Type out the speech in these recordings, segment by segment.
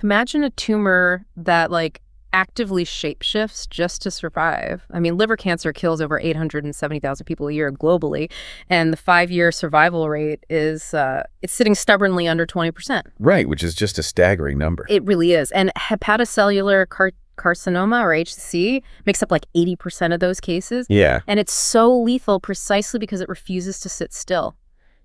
Imagine a tumor that actively shapeshifts just to survive. I mean, liver cancer kills over 870,000 people a year globally, and the 5-year survival rate is it's sitting stubbornly under 20%. Right, which is just a staggering number. It really is. And hepatocellular carcinoma, or HCC, makes up 80% of those cases. Yeah. And it's so lethal precisely because it refuses to sit still.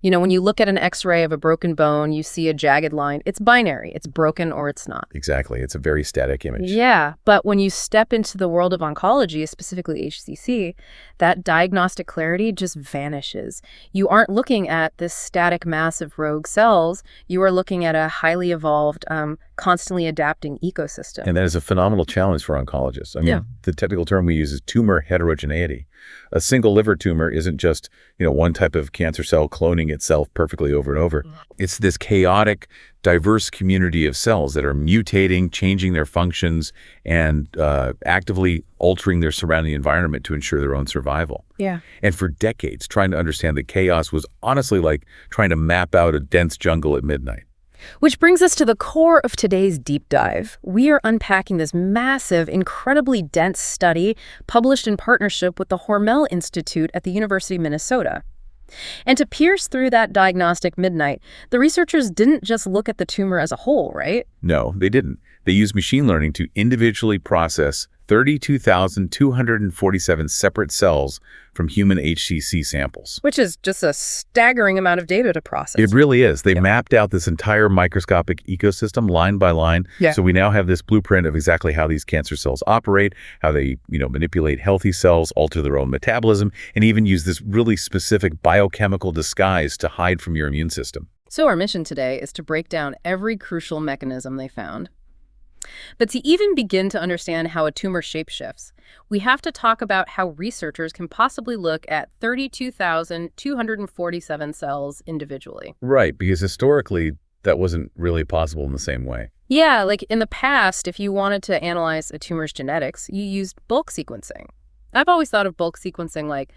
When you look at an X-ray of a broken bone, you see a jagged line. It's binary. It's broken or it's not. Exactly. It's a very static image. Yeah, but when you step into the world of oncology, specifically HCC, that diagnostic clarity just vanishes. You aren't looking at this static mass of rogue cells. You are looking at a highly evolved, constantly adapting ecosystem. And that is a phenomenal challenge for oncologists. I mean, the technical term we use is tumor heterogeneity. A single liver tumor isn't just, one type of cancer cell cloning itself perfectly over and over. It's this chaotic, diverse community of cells that are mutating, changing their functions, and actively altering their surrounding environment to ensure their own survival. Yeah. And for decades, trying to understand the chaos was honestly like trying to map out a dense jungle at midnight. Which brings us to the core of today's deep dive. We are unpacking this massive, incredibly dense study published in partnership with the Hormel Institute at the University of Minnesota. And to pierce through that diagnostic midnight, the researchers didn't just look at the tumor as a whole, right? No, they didn't. They used machine learning to individually process 32,247 separate cells from human HCC samples. Which is just a staggering amount of data to process. It really is. They mapped out this entire microscopic ecosystem line by line. Yeah. So we now have this blueprint of exactly how these cancer cells operate, how they, manipulate healthy cells, alter their own metabolism, and even use this really specific biochemical disguise to hide from your immune system. So our mission today is to break down every crucial mechanism they found. But to even begin to understand how a tumor shapeshifts, we have to talk about how researchers can possibly look at 32,247 cells individually. Right, because historically, that wasn't really possible in the same way. Yeah, in the past, if you wanted to analyze a tumor's genetics, you used bulk sequencing. I've always thought of bulk sequencing like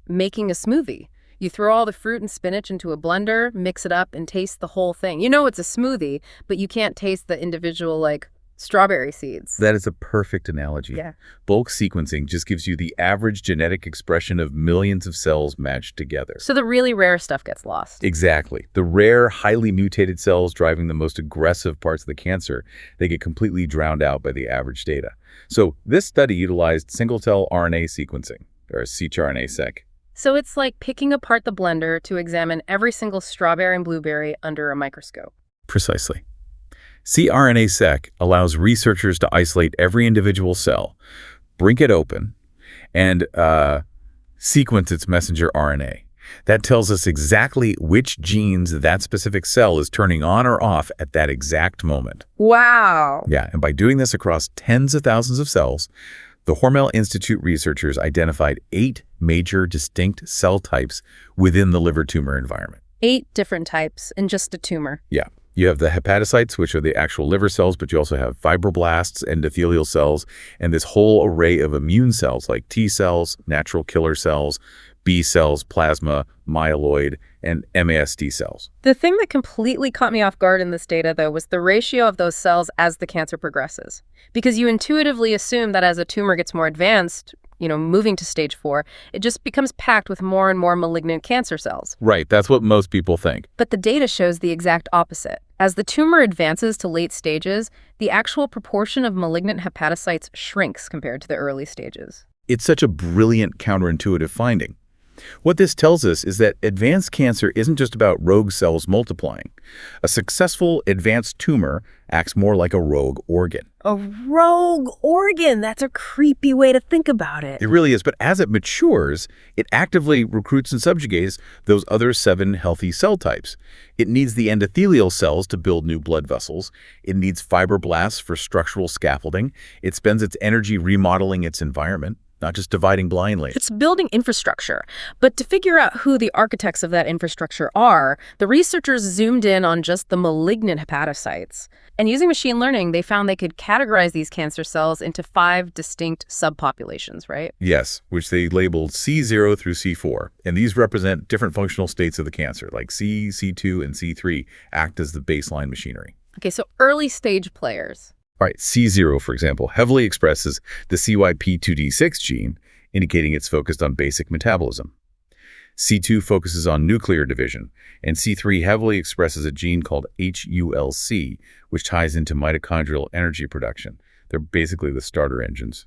making a smoothie. You throw all the fruit and spinach into a blender, mix it up, and taste the whole thing. It's a smoothie, but you can't taste the individual, strawberry seeds. That is a perfect analogy. Yeah. Bulk sequencing just gives you the average genetic expression of millions of cells matched together. So the really rare stuff gets lost. Exactly. The rare, highly mutated cells driving the most aggressive parts of the cancer, they get completely drowned out by the average data. So this study utilized single-cell RNA sequencing, or cRNA-seq. So it's like picking apart the blender to examine every single strawberry and blueberry under a microscope. Precisely. cRNA-seq allows researchers to isolate every individual cell, break it open, and sequence its messenger RNA. That tells us exactly which genes that specific cell is turning on or off at that exact moment. Wow. Yeah, and by doing this across tens of thousands of cells, the Hormel Institute researchers identified 8 major distinct cell types within the liver tumor environment. 8 different types in just a tumor. Yeah. You have the hepatocytes, which are the actual liver cells, but you also have fibroblasts, endothelial cells, and this whole array of immune cells like T cells, natural killer cells, B cells, plasma, myeloid, and MAST cells. The thing that completely caught me off guard in this data, though, was the ratio of those cells as the cancer progresses. Because you intuitively assume that as a tumor gets more advanced, moving to stage 4, it just becomes packed with more and more malignant cancer cells. Right, that's what most people think. But the data shows the exact opposite. As the tumor advances to late stages, the actual proportion of malignant hepatocytes shrinks compared to the early stages. It's such a brilliant counterintuitive finding. What this tells us is that advanced cancer isn't just about rogue cells multiplying. A successful advanced tumor acts more like a rogue organ. A rogue organ? That's a creepy way to think about it. It really is, but as it matures, it actively recruits and subjugates those other 7 healthy cell types. It needs the endothelial cells to build new blood vessels. It needs fibroblasts for structural scaffolding. It spends its energy remodeling its environment, not just dividing blindly. It's building infrastructure. But to figure out who the architects of that infrastructure are, the researchers zoomed in on just the malignant hepatocytes. And using machine learning, they found they could categorize these cancer cells into 5 distinct subpopulations, right? Yes, which they labeled C0 through C4. And these represent different functional states of the cancer, like C, C2, and C3 act as the baseline machinery. Okay, so early stage players. All right, C0, for example, heavily expresses the CYP2D6 gene, indicating it's focused on basic metabolism. C2 focuses on nuclear division, and C3 heavily expresses a gene called HULC, which ties into mitochondrial energy production. They're basically the starter engines.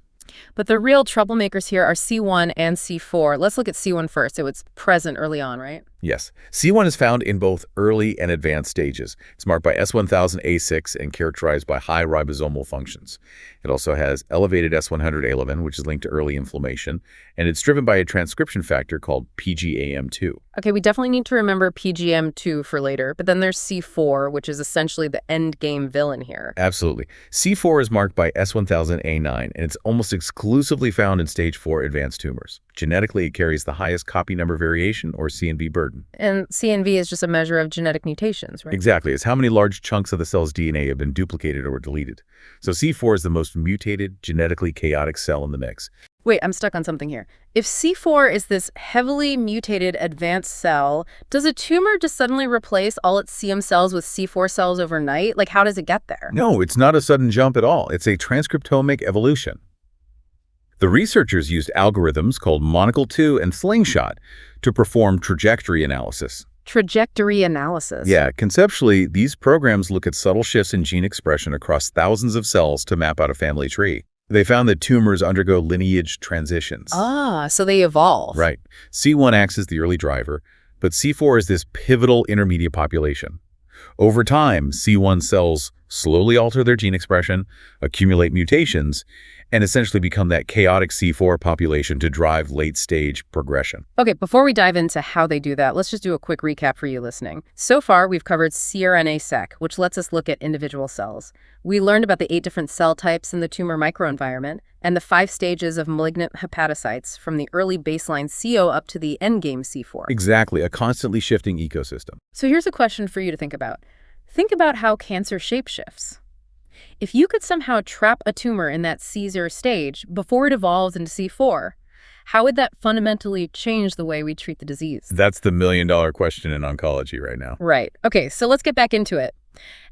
But the real troublemakers here are C1 and C4. Let's look at C1 first. So it's present early on, right? Yes. C1 is found in both early and advanced stages. It's marked by S1000A6 and characterized by high ribosomal functions. It also has elevated S100A11, which is linked to early inflammation, and it's driven by a transcription factor called PGAM2. Okay, we definitely need to remember PGM2 for later, but then there's C4, which is essentially the end game villain here. Absolutely. C4 is marked by S1000A9, and it's almost exclusively found in stage 4 advanced tumors. Genetically, it carries the highest copy number variation, or CNV burden. And CNV is just a measure of genetic mutations, right? Exactly. It's how many large chunks of the cell's DNA have been duplicated or deleted. So C4 is the most mutated, genetically chaotic cell in the mix. Wait, I'm stuck on something here. If C4 is this heavily mutated advanced cell, does a tumor just suddenly replace all its CM cells with C4 cells overnight? Like, how does it get there? No, it's not a sudden jump at all. It's a transcriptomic evolution. The researchers used algorithms called Monocle 2 and Slingshot to perform trajectory analysis. Trajectory analysis. Yeah, conceptually, these programs look at subtle shifts in gene expression across thousands of cells to map out a family tree. They found that tumors undergo lineage transitions. Ah, so they evolve. Right. C1 acts as the early driver, but C4 is this pivotal intermediate population. Over time, C1 cells slowly alter their gene expression, accumulate mutations, and essentially become that chaotic C4 population to drive late-stage progression. Okay, before we dive into how they do that, let's just do a quick recap for you listening. So far, we've covered cRNA-seq, which lets us look at individual cells. We learned about the 8 different cell types in the tumor microenvironment and the 5 stages of malignant hepatocytes from the early baseline CO up to the endgame C4. Exactly, a constantly shifting ecosystem. So here's a question for you to think about. Think about how cancer shapeshifts. If you could somehow trap a tumor in that C0 stage before it evolves into C4, how would that fundamentally change the way we treat the disease? That's the million-dollar question in oncology right now. Right. Okay, so let's get back into it.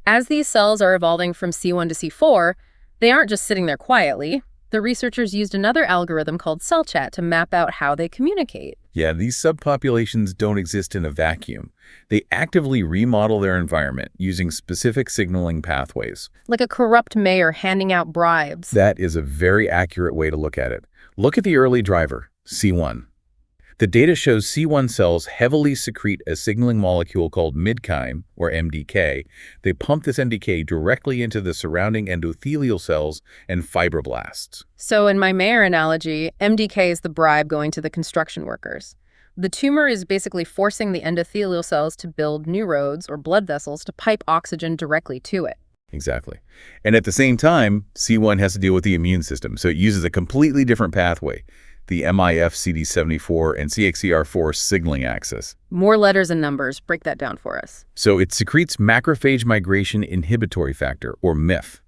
As these cells are evolving from C1 to C4, they aren't just sitting there quietly. The researchers used another algorithm called CellChat to map out how they communicate. Yeah, these subpopulations don't exist in a vacuum. They actively remodel their environment using specific signaling pathways. Like a corrupt mayor handing out bribes. That is a very accurate way to look at it. Look at the early driver, C1. The data shows C1 cells heavily secrete a signaling molecule called midkine, or MDK. They pump this MDK directly into the surrounding endothelial cells and fibroblasts. So in my mayor analogy, MDK is the bribe going to the construction workers. The tumor is basically forcing the endothelial cells to build new roads or blood vessels to pipe oxygen directly to it. Exactly. And at the same time, C1 has to deal with the immune system, so it uses a completely different pathway, the MIF-CD74 and CXCR4 signaling axis. More letters and numbers. Break that down for us. So it secretes macrophage migration inhibitory factor, or MIF.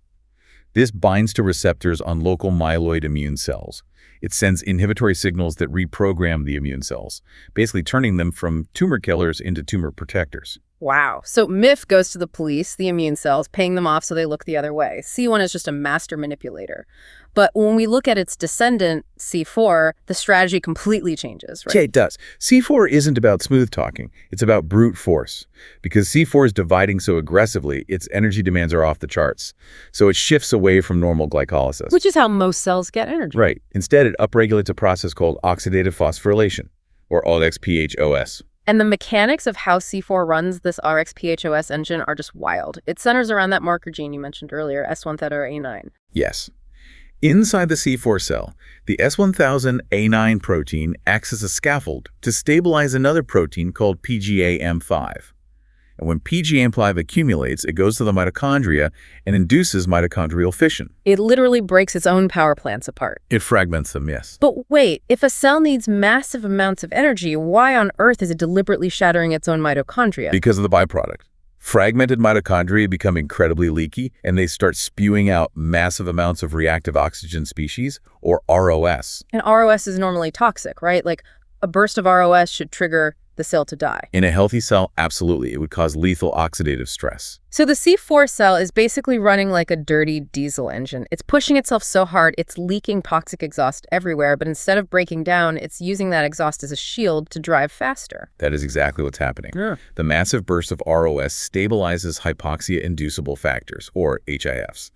This binds to receptors on local myeloid immune cells. It sends inhibitory signals that reprogram the immune cells, basically turning them from tumor killers into tumor protectors. Wow. So MIF goes to the police, the immune cells, paying them off so they look the other way. C1 is just a master manipulator. But when we look at its descendant, C4, the strategy completely changes, right? Yeah, it does. C4 isn't about smooth talking. It's about brute force. Because C4 is dividing so aggressively, its energy demands are off the charts. So it shifts away from normal glycolysis. Which is how most cells get energy. Right. Instead, it upregulates a process called oxidative phosphorylation, or RxPHOS. And the mechanics of how C4 runs this RxPHOS engine are just wild. It centers around that marker gene you mentioned earlier, S1000A9. Yes. Inside the C4 cell, the S1000A9 protein acts as a scaffold to stabilize another protein called PGAM5. And when PGAM5 accumulates, it goes to the mitochondria and induces mitochondrial fission. It literally breaks its own power plants apart. It fragments them, yes. But wait, if a cell needs massive amounts of energy, why on earth is it deliberately shattering its own mitochondria? Because of the byproduct. Fragmented mitochondria become incredibly leaky, and they start spewing out massive amounts of reactive oxygen species, or ROS. And ROS is normally toxic, right? Like, a burst of ROS should trigger the cell to die. In a healthy cell, absolutely. It would cause lethal oxidative stress. So the C4 cell is basically running like a dirty diesel engine. It's pushing itself so hard, it's leaking toxic exhaust everywhere, but instead of breaking down, it's using that exhaust as a shield to drive faster. That is exactly what's happening. Yeah. The massive burst of ROS stabilizes hypoxia-inducible factors, or HIFs.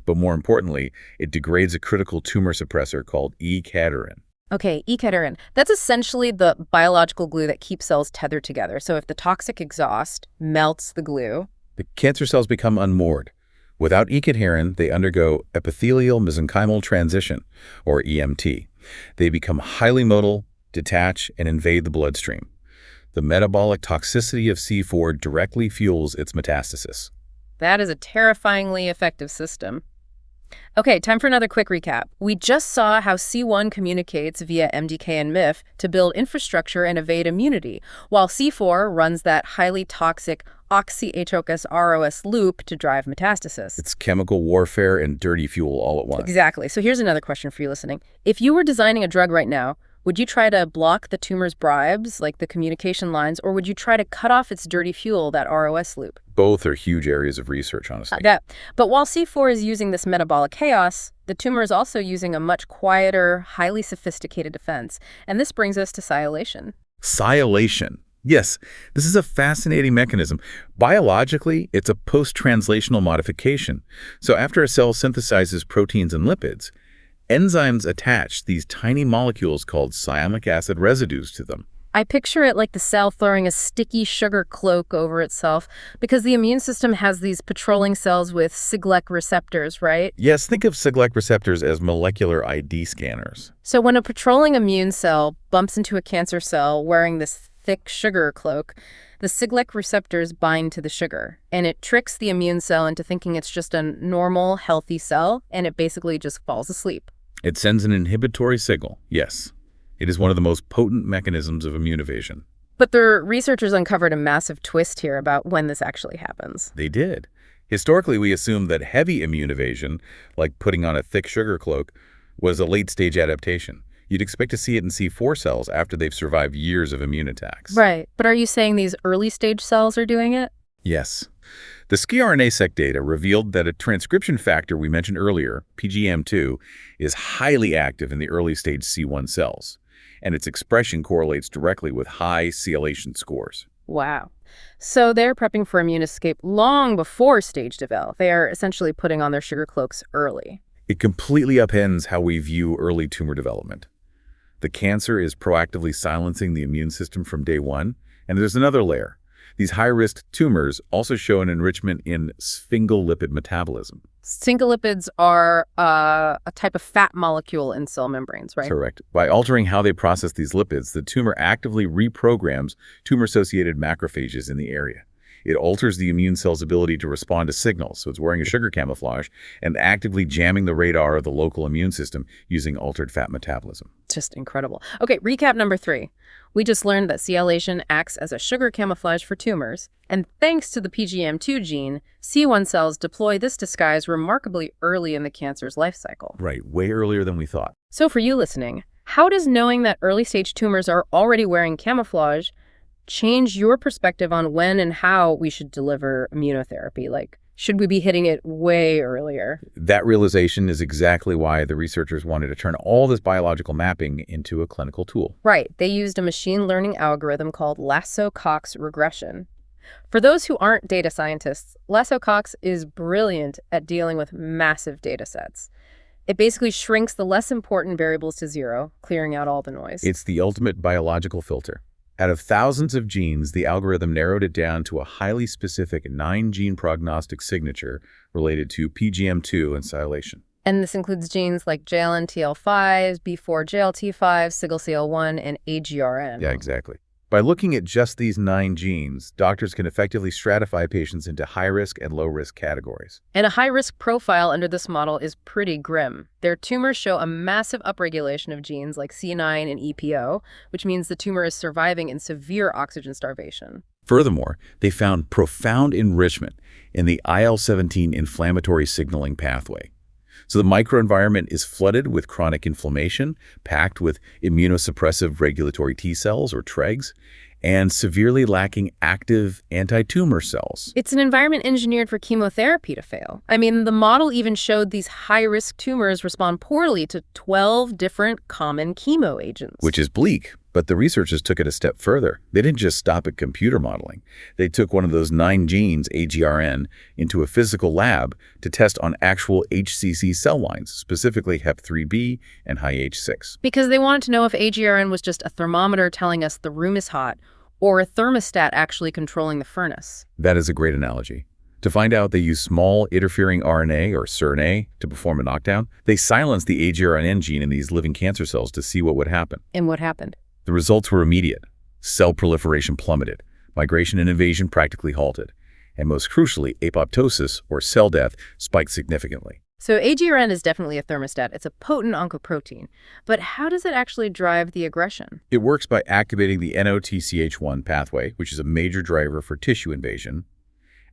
But more importantly, it degrades a critical tumor suppressor called AGRN. Okay, AGRN. That's essentially the biological glue that keeps cells tethered together. So if the toxic exhaust melts the glue, the cancer cells become unmoored. Without AGRN, they undergo epithelial mesenchymal transition, or EMT. They become highly motile, detach, and invade the bloodstream. The metabolic toxicity of C4 directly fuels its metastasis. That is a terrifyingly effective system. Okay, time for another quick recap. We just saw how C1 communicates via MDK and MIF to build infrastructure and evade immunity, while C4 runs that highly toxic oxy-HOS loop to drive metastasis. It's chemical warfare and dirty fuel all at once. Exactly. So here's another question for you listening. If you were designing a drug right now, would you try to block the tumor's bribes, like the communication lines, or would you try to cut off its dirty fuel, that ROS loop? Both are huge areas of research, honestly. But while C4 is using this metabolic chaos, the tumor is also using a much quieter, highly sophisticated defense. And this brings us to sialylation. Sialylation. Yes, this is a fascinating mechanism. Biologically, it's a post-translational modification. So after a cell synthesizes proteins and lipids, enzymes attach these tiny molecules called sialic acid residues to them. I picture it like the cell throwing a sticky sugar cloak over itself because the immune system has these patrolling cells with Siglec receptors, right? Yes, think of Siglec receptors as molecular ID scanners. So when a patrolling immune cell bumps into a cancer cell wearing this thick sugar cloak, the Siglec receptors bind to the sugar, and it tricks the immune cell into thinking it's just a normal, healthy cell, and it basically just falls asleep. It sends an inhibitory signal, yes. It is one of the most potent mechanisms of immune evasion. But the researchers uncovered a massive twist here about when this actually happens. They did. Historically, we assumed that heavy immune evasion, like putting on a thick sugar cloak, was a late-stage adaptation. You'd expect to see it in C4 cells after they've survived years of immune attacks. Right. But are you saying these early-stage cells are doing it? Yes. The skRNA-seq data revealed that a transcription factor we mentioned earlier, PGM2, is highly active in the early-stage C1 cells, and its expression correlates directly with high sialylation scores. Wow. So they're prepping for immune escape long before stage develop. They are essentially putting on their sugar cloaks early. It completely upends how we view early tumor development. The cancer is proactively silencing the immune system from day one, and there's another layer. These high-risk tumors also show an enrichment in sphingolipid metabolism. Sphingolipids are a type of fat molecule in cell membranes, right? Correct. By altering how they process these lipids, the tumor actively reprograms tumor-associated macrophages in the area. It alters the immune cell's ability to respond to signals, so it's wearing a sugar camouflage and actively jamming the radar of the local immune system using altered fat metabolism. Just incredible. Okay, recap number 3. We just learned that sialylation acts as a sugar camouflage for tumors, and thanks to the PGM2 gene, C1 cells deploy this disguise remarkably early in the cancer's life cycle. Right, way earlier than we thought. So for you listening, how does knowing that early-stage tumors are already wearing camouflage change your perspective on when and how we should deliver immunotherapy? Like, should we be hitting it way earlier? That realization is exactly why the researchers wanted to turn all this biological mapping into a clinical tool. Right. They used a machine learning algorithm called Lasso-Cox regression. For those who aren't data scientists, Lasso-Cox is brilliant at dealing with massive data sets. It basically shrinks the less important variables to zero, clearing out all the noise. It's the ultimate biological filter. Out of thousands of genes, the algorithm narrowed it down to a highly specific 9-gene prognostic signature related to PGM2 and sialylation. And this includes genes like JLNTL5, B4JLT5, SIGLCL1, and AGRN. Yeah, exactly. By looking at just these 9 genes, doctors can effectively stratify patients into high-risk and low-risk categories. And a high-risk profile under this model is pretty grim. Their tumors show a massive upregulation of genes like C9 and EPO, which means the tumor is surviving in severe oxygen starvation. Furthermore, they found profound enrichment in the IL-17 inflammatory signaling pathway. So the microenvironment is flooded with chronic inflammation, packed with immunosuppressive regulatory T cells, or TREGs, and severely lacking active anti-tumor cells. It's an environment engineered for chemotherapy to fail. I mean, the model even showed these high-risk tumors respond poorly to 12 different common chemo agents. Which is bleak, but the researchers took it a step further. They didn't just stop at computer modeling. They took one of those 9 genes, AGRN, into a physical lab to test on actual HCC cell lines, specifically Hep3b and high H6. Because they wanted to know if AGRN was just a thermometer telling us the room is hot, or a thermostat actually controlling the furnace. That is a great analogy. To find out, they used small interfering RNA, or siRNA, to perform a knockdown. They silenced the AGRN gene in these living cancer cells to see what would happen. And what happened? The results were immediate. Cell proliferation plummeted, migration and invasion practically halted, and most crucially, apoptosis, or cell death, spiked significantly. So AGRN is definitely a thermostat. It's a potent oncoprotein. But how does it actually drive the aggression? It works by activating the NOTCH1 pathway, which is a major driver for tissue invasion.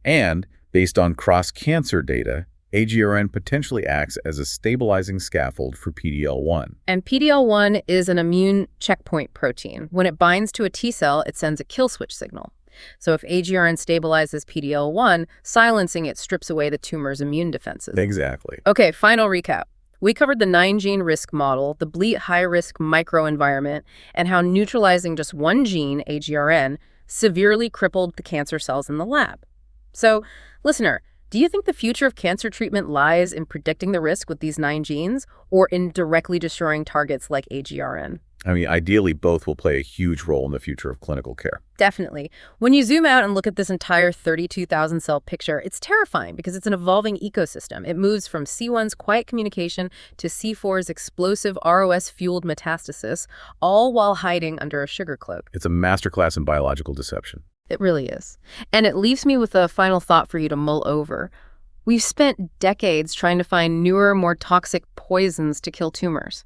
And, based on cross-cancer data, AGRN potentially acts as a stabilizing scaffold for PD-L1. And PD-L1 is an immune checkpoint protein. When it binds to a T cell, it sends a kill switch signal. So if AGRN stabilizes PD-L1, silencing it strips away the tumor's immune defenses. Exactly. Okay, final recap. We covered the 9-gene risk model, the bleak high-risk microenvironment, and how neutralizing just one gene, AGRN, severely crippled the cancer cells in the lab. So, listener, do you think the future of cancer treatment lies in predicting the risk with these 9 genes, or in directly destroying targets like AGRN? I mean, ideally, both will play a huge role in the future of clinical care. Definitely. When you zoom out and look at this entire 32,000 cell picture, it's terrifying because it's an evolving ecosystem. It moves from C1's quiet communication to C4's explosive ROS-fueled metastasis, all while hiding under a sugar cloak. It's a masterclass in biological deception. It really is. And it leaves me with a final thought for you to mull over. We've spent decades trying to find newer, more toxic poisons to kill tumors.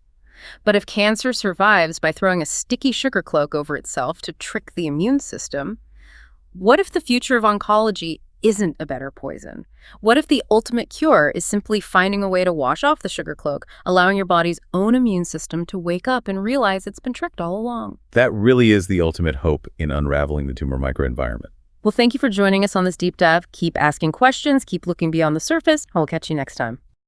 But if cancer survives by throwing a sticky sugar cloak over itself to trick the immune system, what if the future of oncology isn't a better poison? What if the ultimate cure is simply finding a way to wash off the sugar cloak, allowing your body's own immune system to wake up and realize it's been tricked all along? That really is the ultimate hope in unraveling the tumor microenvironment. Well, thank you for joining us on this deep dive. Keep asking questions, keep looking beyond the surface, and we'll catch you next time.